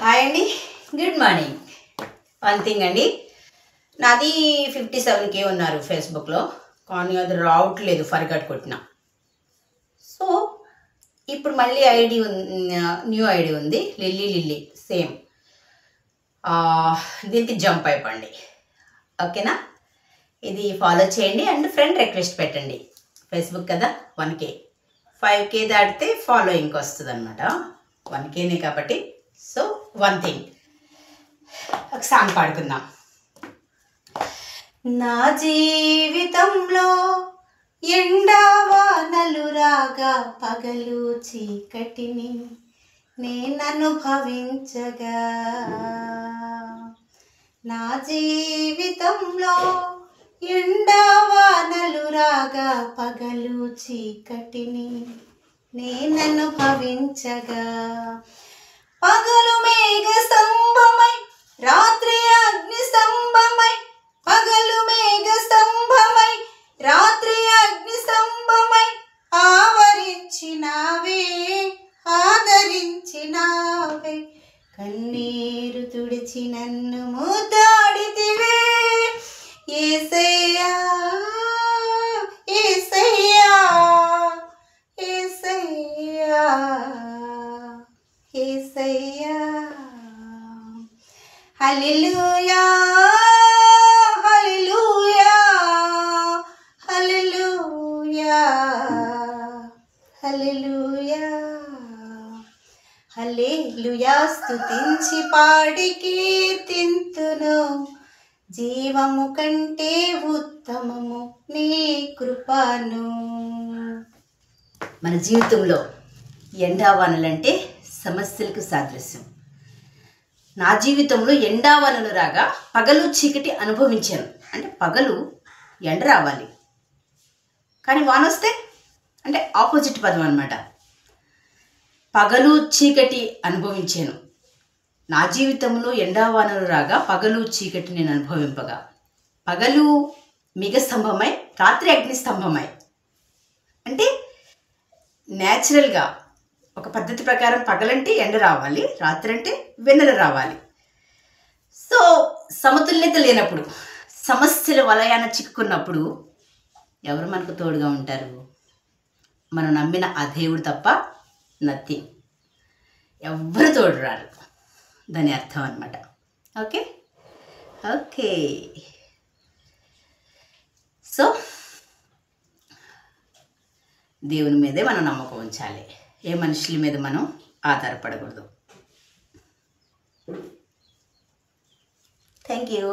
Hi అండి, good morning. One thing అండి, నాది 57K ఉన్నారు ఫేస్బుక్లో, కానీ అది రావట్లేదు, ఫర్గట్ కొట్టిన. సో ఇప్పుడు మళ్ళీ ఐడి న్యూ ఐడి ఉంది, లిల్లీ సేమ్. దీనికి జంప్ అయిపోండి, ఓకేనా? ఇది ఫాలో చేయండి అండ్ ఫ్రెండ్ రిక్వెస్ట్ పెట్టండి. ఫేస్బుక్ కదా, 1K 5K దాటితే ఫాలోయింగ్కి వస్తుంది అనమాట. 1Kనే కాబట్టి. సో వన్ థింగ్, ఒక సాంగ్ పాడుకుందాం. నా జీవితంలో ఎండా వానలు రాగా పగలు చీకటిని నేననుభవించగా, నా జీవితంలో ఎండా వానలు రాగా పగలు చీకటిని నేననుభవించగా, పగలు మేఘ స్తంభమై రాత్రి అగ్ని స్తంభమై, పగలు మేఘ స్తంభమై రాత్రి అగ్ని స్తంభమై ఆవరించినావే, ఆదరించినావే, కన్నీరు తుడిచి నన్ను ముద్దాడితివే. యేసయ్యా యేసయ్యా యేసయ్యా యేసయ్యా, హల్లెలూయా హల్లెలూయా హల్లెలూయా హల్లెలూయా హల్లెలూయా, స్తుతించి పాడి కీర్తింతును, జీవము కంటే ఉత్తమము నీ కృపను. మన జీవితంలో ఎండావానలంటే సమస్యలకు సాదృశ్యం. నా జీవితంలో ఎండావానలు రాగా పగలు చీకటి అనుభవించాను. అంటే పగలు ఎండ రావాలి, కానీ వాన వస్తే అంటే ఆపోజిట్ పదం అన్నమాట. పగలు చీకటి అనుభవించాను. నా జీవితంలో ఎండావానలు రాగా పగలు చీకటి నేను అనుభవింపగా, పగలు మిగ స్తంభమై రాత్రి అగ్ని స్తంభమై. అంటే న్యాచురల్గా ఒక పద్ధతి ప్రకారం పగలంటే ఎండ రావాలి, రాత్రి అంటే వెన్నెల రావాలి. సో సమతుల్యత లేనప్పుడు, సమస్యల వలయాన చిక్కుకున్నప్పుడు ఎవరు మనకు తోడుగా ఉంటారు? మనం నమ్మిన ఆ దేవుడు తప్ప నథింగ్. ఎవ్వరు తోడు రారు, దాని అర్థం అన్నమాట. ఓకే ఓకే సో దేవుని మీదే మనం నమ్మకం ఉంచాలి, ఏ మనుషుల మీద మనం ఆధారపడకూడదు. Thank you.